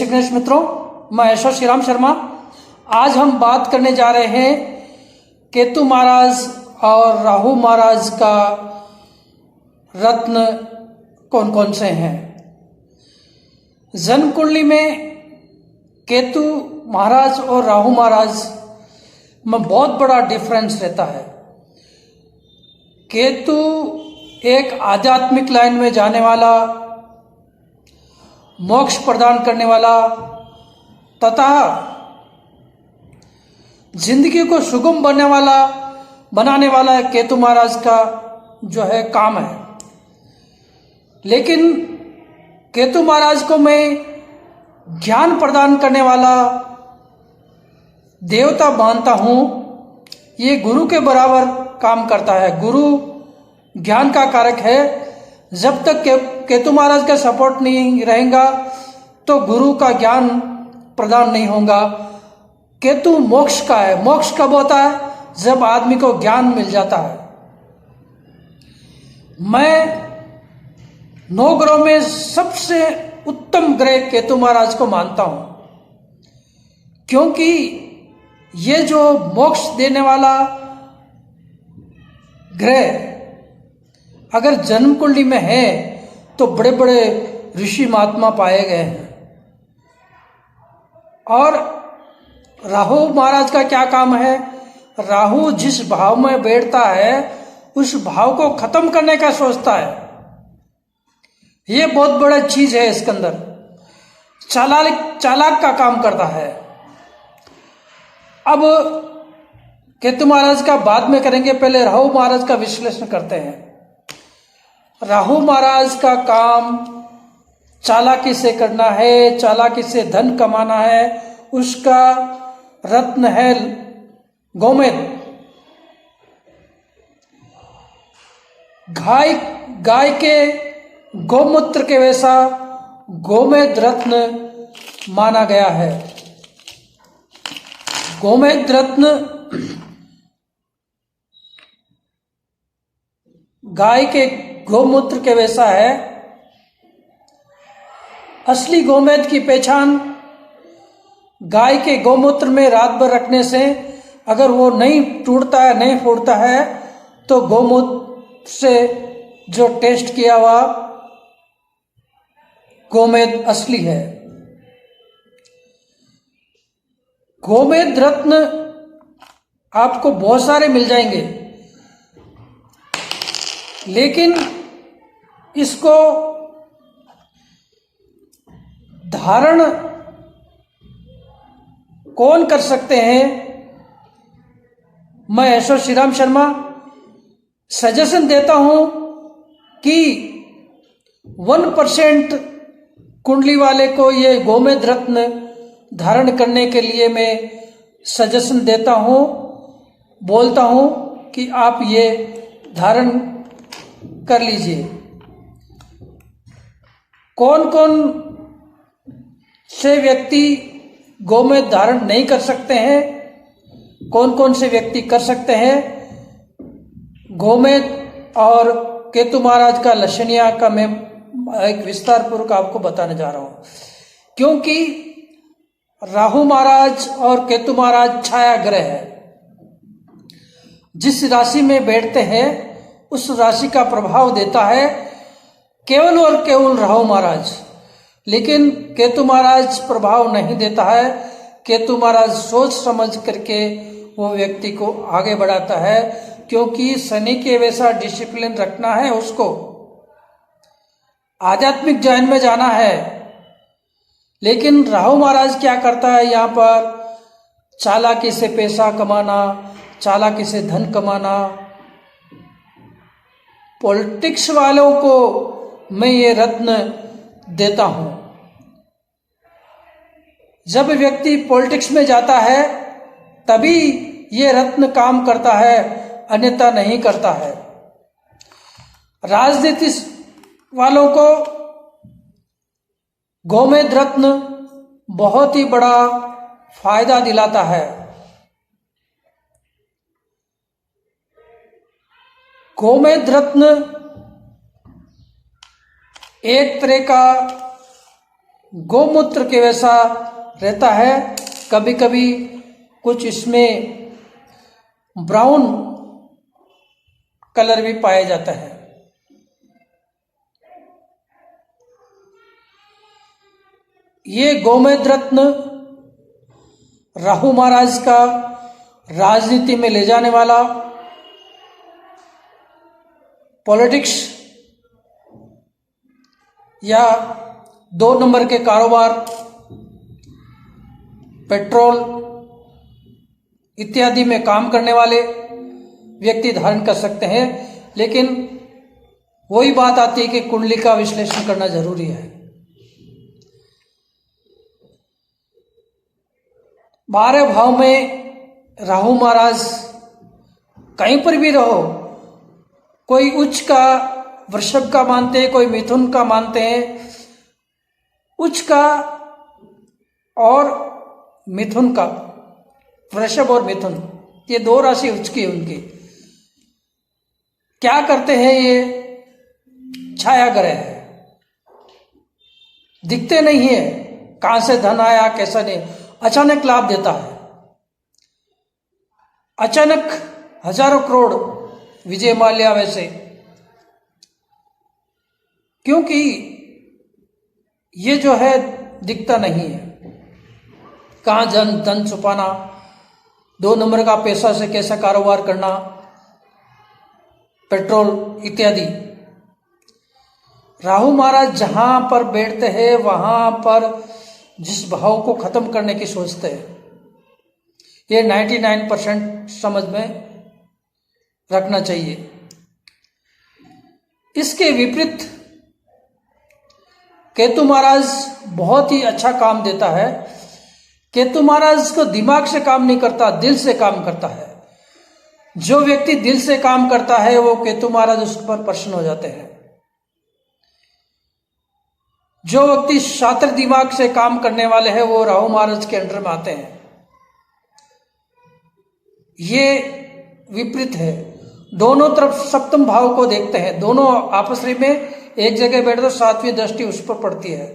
श्री गणेश मित्रों, मैं ऐश्वर्य श्रीराम शर्मा। आज हम बात करने जा रहे हैं केतु महाराज और राहु महाराज का रत्न कौन कौन से हैं। जन्म कुंडली में केतु महाराज और राहु महाराज में बहुत बड़ा डिफरेंस रहता है। केतु एक आध्यात्मिक लाइन में जाने वाला, मोक्ष प्रदान करने वाला तथा जिंदगी को सुगम बनाने वाला केतु महाराज का जो है काम है। लेकिन केतु महाराज को मैं ज्ञान प्रदान करने वाला देवता मानता हूँ। ये गुरु के बराबर काम करता है। गुरु ज्ञान का कारक है। जब तक केतु महाराज का सपोर्ट नहीं रहेगा तो गुरु का ज्ञान प्रदान नहीं होगा। केतु मोक्ष का है। मोक्ष कब होता है? जब आदमी को ज्ञान मिल जाता है। मैं 9 ग्रहों में सबसे उत्तम ग्रह केतु महाराज को मानता हूं, क्योंकि ये जो मोक्ष देने वाला ग्रह अगर जन्म कुंडली में है तो बड़े बड़े ऋषि महात्मा पाए गए हैं। और राहु महाराज का क्या काम है? राहु जिस भाव में बैठता है उस भाव को खत्म करने का सोचता है। ये बहुत बड़ा चीज है। इसके अंदर चालाक का काम करता है। अब केतु महाराज का बाद में करेंगे, पहले राहु महाराज का विश्लेषण करते हैं। राहु महाराज का काम चालाकी से करना है, चालाकी से धन कमाना है। उसका रत्न है गोमेद। गाय के गोमूत्र के वैसा गोमेद रत्न माना गया है। गोमेद रत्न गाय के गोमूत्र के वैसा है। असली गोमेद की पहचान गाय के गोमूत्र में रात भर रखने से अगर वो नहीं टूटता है, नहीं फूटता है, तो गोमूत्र से जो टेस्ट किया हुआ गोमेद असली है। गोमेद रत्न आपको बहुत सारे मिल जाएंगे, लेकिन इसको धारण कौन कर सकते हैं? मैं ऐश्वर्य श्रीराम शर्मा सजेशन देता हूं कि 1% कुंडली वाले को ये गोमेद रत्न धारण करने के लिए मैं सजेशन देता हूं, बोलता हूं कि आप ये धारण कर लीजिए। कौन कौन से व्यक्ति गोमेद धारण नहीं कर सकते हैं, कौन कौन से व्यक्ति कर सकते हैं? गोमेद और केतु महाराज का लक्षणिया का मैं एक विस्तार पूर्वक आपको बताने जा रहा हूं। क्योंकि राहु महाराज और केतु महाराज छाया ग्रह है। जिस राशि में बैठते हैं उस राशि का प्रभाव देता है केवल और केवल राहु महाराज। लेकिन केतु महाराज प्रभाव नहीं देता है। केतु महाराज सोच समझ करके वो व्यक्ति को आगे बढ़ाता है, क्योंकि शनि के वैसा डिसिप्लिन रखना है, उसको आध्यात्मिक ज्ञान में जाना है। लेकिन राहु महाराज क्या करता है? यहाँ पर चालाकी से पैसा कमाना, चालाकी से धन कमाना। पॉलिटिक्स वालों को मैं ये रत्न देता हूं। जब व्यक्ति पॉलिटिक्स में जाता है तभी ये रत्न काम करता है, अन्यथा नहीं करता है। राजनीति वालों को गोमेद रत्न बहुत ही बड़ा फायदा दिलाता है। गोमेद रत्न एक तरह का गोमूत्र के वैसा रहता है, कभी कभी कुछ इसमें ब्राउन कलर भी पाया जाता है। ये गोमेद रत्न राहु महाराज का राजनीति में ले जाने वाला, पॉलिटिक्स या 2 नंबर के कारोबार, पेट्रोल इत्यादि में काम करने वाले व्यक्ति धारण कर सकते हैं। लेकिन वही बात आती है कि कुंडली का विश्लेषण करना जरूरी है। 12 भाव में राहु महाराज कहीं पर भी रहो, कोई उच्च का वृषभ का मानते हैं, कोई मिथुन का मानते हैं, उच्च का और मिथुन का, वृषभ और मिथुन ये 2 राशि उच्च की उनकी क्या करते हैं, ये छाया ग्रह है, दिखते नहीं है कहां से धन आया कैसा नहीं, अचानक लाभ देता है, अचानक हजारों करोड़ विजय माल्या वैसे, क्योंकि ये जो है दिखता नहीं है। कहां धन छुपाना, 2 नंबर का पैसा से कैसा कारोबार करना, पेट्रोल इत्यादि। राहु महाराज जहां पर बैठते हैं वहां पर जिस भाव को खत्म करने की सोचते हैं, ये 99% समझ में रखना चाहिए। इसके विपरीत केतु महाराज बहुत ही अच्छा काम देता है। केतु महाराज को दिमाग से काम नहीं करता, दिल से काम करता है। जो व्यक्ति दिल से काम करता है वो केतु महाराज उस पर प्रसन्न हो जाते हैं। जो व्यक्ति शातिर दिमाग से काम करने वाले हैं वो राहु महाराज के अंडर में आते हैं। ये विपरीत है, दोनों तरफ सप्तम भाव को देखते हैं, दोनों आपस में एक जगह बैठे तो 7वीं दृष्टि उस पर पड़ती है।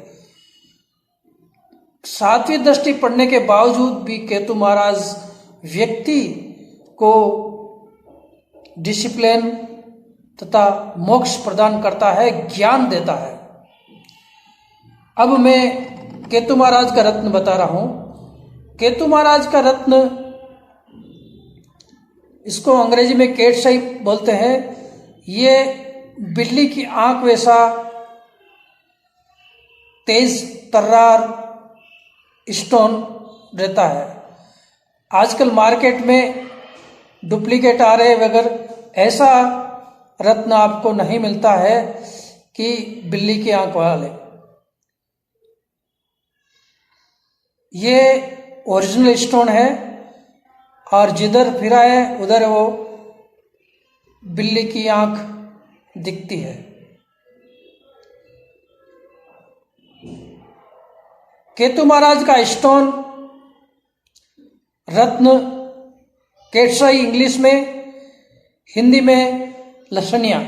7वीं दृष्टि पड़ने के बावजूद भी केतु महाराज व्यक्ति को डिसिप्लिन तथा मोक्ष प्रदान करता है, ज्ञान देता है। अब मैं केतु महाराज का रत्न बता रहा हूं। केतु महाराज का रत्न, इसको अंग्रेजी में कैट शाई बोलते हैं। ये बिल्ली की आंख वैसा तेज तर्रार स्टोन रहता है। आजकल मार्केट में डुप्लीकेट आ रहे, मगर ऐसा रत्न आपको नहीं मिलता है कि बिल्ली की आंख वाले। ये ओरिजिनल स्टोन है और जिधर फिरा है उधर वो बिल्ली की आंख दिखती है। केतु महाराज का स्टोन रत्न केटसाई इंग्लिश में, हिंदी में लसनिया।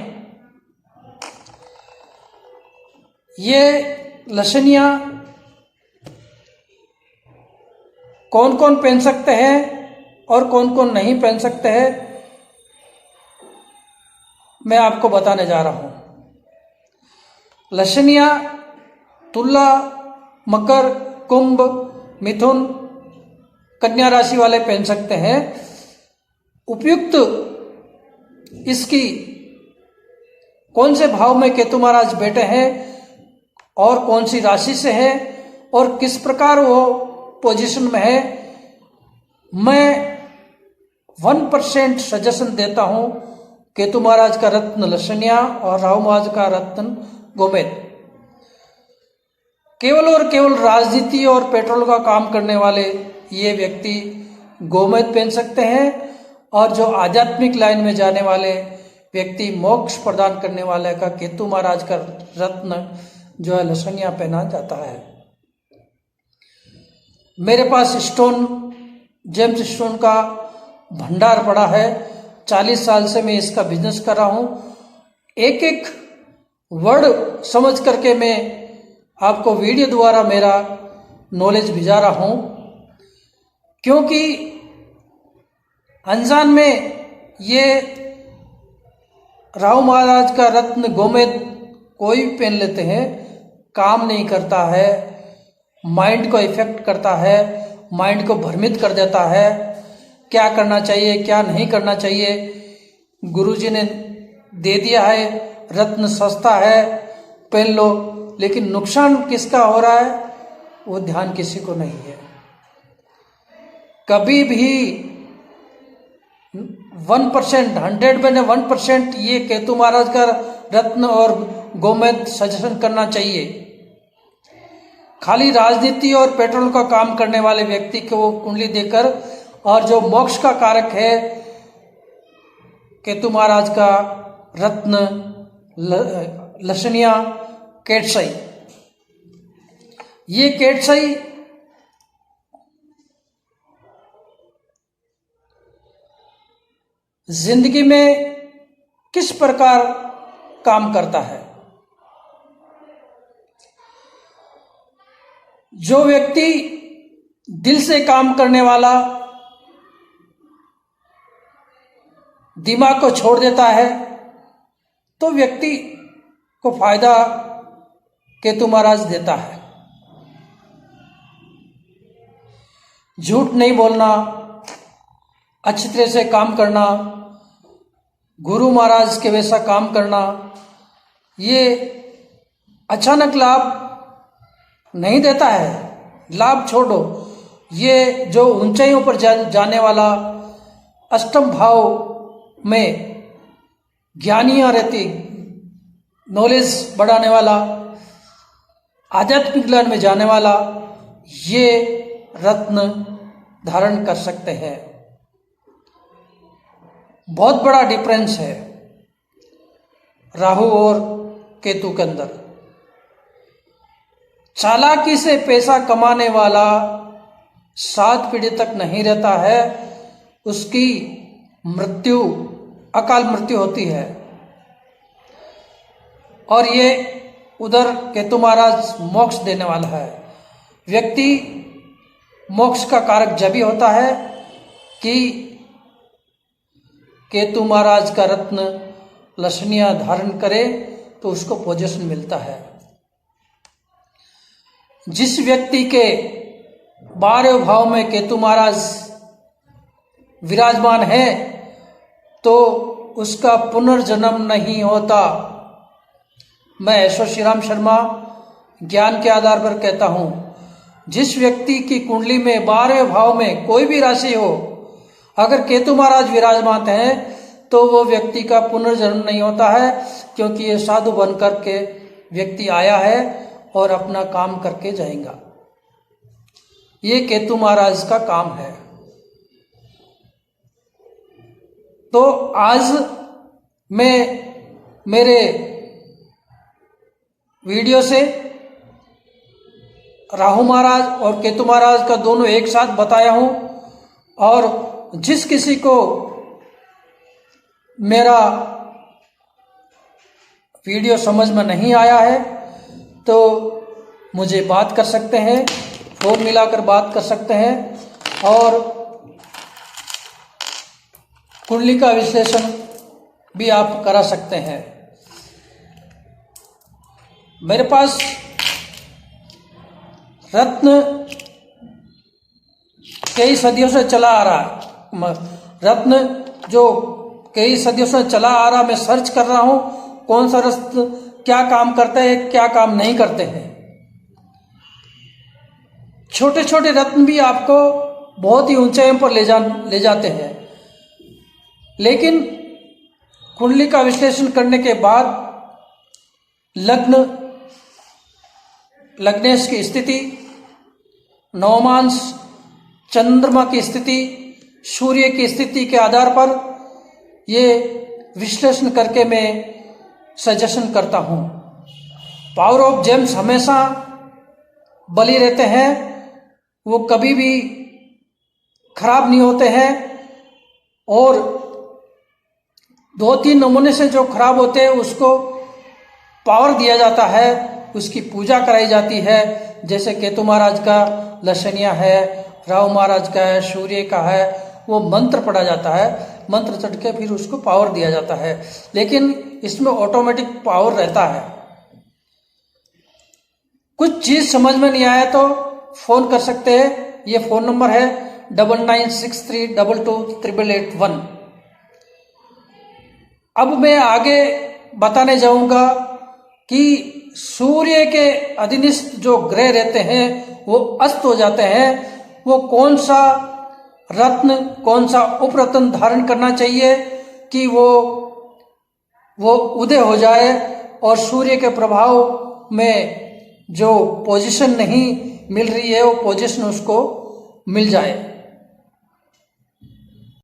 ये लसनिया कौन कौन पहन सकते हैं और कौन कौन नहीं पहन सकते हैं, मैं आपको बताने जा रहा हूं। लसनिया तुला, मकर, कुंभ, मिथुन, कन्या राशि वाले पहन सकते हैं। उपयुक्त इसकी कौन से भाव में केतु महाराज बैठे हैं और कौन सी राशि से है और किस प्रकार वो पोजीशन में है, मैं 1% सजेशन देता हूं। केतु महाराज का रत्न लसनिया और राहु महाराज का रत्न गोमेद। केवल और केवल राजनीति और पेट्रोल का काम करने वाले ये व्यक्ति गोमेद पहन सकते हैं, और जो आध्यात्मिक लाइन में जाने वाले व्यक्ति, मोक्ष प्रदान करने वाले का केतु महाराज का रत्न जो है लसनिया पहना जाता है। मेरे पास स्टोन, जेम्स स्टोन का भंडार पड़ा है। 40 साल से मैं इसका बिजनेस कर रहा हूं। एक एक वर्ड समझ करके मैं आपको वीडियो द्वारा मेरा नॉलेज भिजा रहा हूँ, क्योंकि अनजान में ये राहु महाराज का रत्न गोमेद कोई भी पहन लेते हैं, काम नहीं करता है, माइंड को इफेक्ट करता है, माइंड को भ्रमित कर देता है। क्या करना चाहिए क्या नहीं करना चाहिए, गुरुजी ने दे दिया है, रत्न सस्ता है पहन लो, लेकिन नुकसान किसका हो रहा है वो ध्यान किसी को नहीं है। कभी भी 1%, 100 में 1% ये केतु महाराज का रत्न और गोमेद सजेशन करना चाहिए। खाली राजनीति और पेट्रोल का काम करने वाले व्यक्ति को वो कुंडली देकर, और जो मोक्ष का कारक है केतु महाराज का रत्न लसनिया केटसई, ये केटसई जिंदगी में किस प्रकार काम करता है। जो व्यक्ति दिल से काम करने वाला, दिमाग को छोड़ देता है, तो व्यक्ति को फायदा केतु महाराज देता है। झूठ नहीं बोलना, अच्छी तरह से काम करना, गुरु महाराज के वैसा काम करना, ये अचानक लाभ नहीं देता है। लाभ छोड़ो, ये जो ऊंचाइयों पर जाने वाला, अष्टम भाव में ज्ञानियां रहती, नॉलेज बढ़ाने वाला, आध्यात्मिक ज्ञान में जाने वाला, ये रत्न धारण कर सकते हैं। बहुत बड़ा डिफरेंस है राहु और केतु के अंदर। चालाकी से पैसा कमाने वाला 7 पीढ़ी तक नहीं रहता है, उसकी मृत्यु, अकाल मृत्यु होती है। और ये उधर केतु महाराज मोक्ष देने वाला है। व्यक्ति मोक्ष का कारक जब भी होता है कि केतु महाराज का रत्न लसनिया धारण करे तो उसको पोजीशन मिलता है। जिस व्यक्ति के 12वें भाव में केतु महाराज विराजमान है तो उसका पुनर्जन्म नहीं होता। मैं ऐश्वर्य श्रीराम शर्मा ज्ञान के आधार पर कहता हूं, जिस व्यक्ति की कुंडली में 12वें भाव में कोई भी राशि हो, अगर केतु महाराज विराजमान हैं तो वो व्यक्ति का पुनर्जन्म नहीं होता है, क्योंकि ये साधु बनकर के व्यक्ति आया है और अपना काम करके जाएगा। ये केतु महाराज का काम है। तो आज मैं मेरे वीडियो से राहु महाराज और केतु महाराज का दोनों एक साथ बताया हूं, और जिस किसी को मेरा वीडियो समझ में नहीं आया है तो मुझे बात कर सकते हैं, फोन मिलाकर बात कर सकते हैं, और कुंडली का विश्लेषण भी आप करा सकते हैं। मेरे पास रत्न कई सदियों से चला आ रहा है, रत्न जो कई सदियों से चला आ रहा, मैं सर्च कर रहा हूं कौन सा रत्न क्या काम करते हैं, क्या काम नहीं करते हैं। छोटे छोटे रत्न भी आपको बहुत ही ऊंचाइयों पर ले जाते हैं, लेकिन कुंडली का विश्लेषण करने के बाद लग्नेश की स्थिति, नवमांश, चंद्रमा की स्थिति, सूर्य की स्थिति के आधार पर ये विश्लेषण करके मैं सजेशन करता हूं। पावर ऑफ जेम्स हमेशा बली रहते हैं, वो कभी भी खराब नहीं होते हैं, और 2-3 नमूने से जो खराब होते हैं उसको पावर दिया जाता है, उसकी पूजा कराई जाती है। जैसे केतु महाराज का लक्षणिया है, राहु महाराज का है, सूर्य का है, वो मंत्र पढ़ा जाता है, मंत्र चढ़ के फिर उसको पावर दिया जाता है। लेकिन इसमें ऑटोमेटिक पावर रहता है। कुछ चीज समझ में नहीं आया तो फोन कर सकते हैं। ये फोन नंबर है 9963222881। अब मैं आगे बताने जाऊंगा कि सूर्य के अधीनस्थ जो ग्रह रहते हैं वो अस्त हो जाते हैं, वो कौन सा रत्न, कौन सा उपरत्न धारण करना चाहिए कि वो उदय हो जाए और सूर्य के प्रभाव में जो पोजीशन नहीं मिल रही है वो पोजीशन उसको मिल जाए।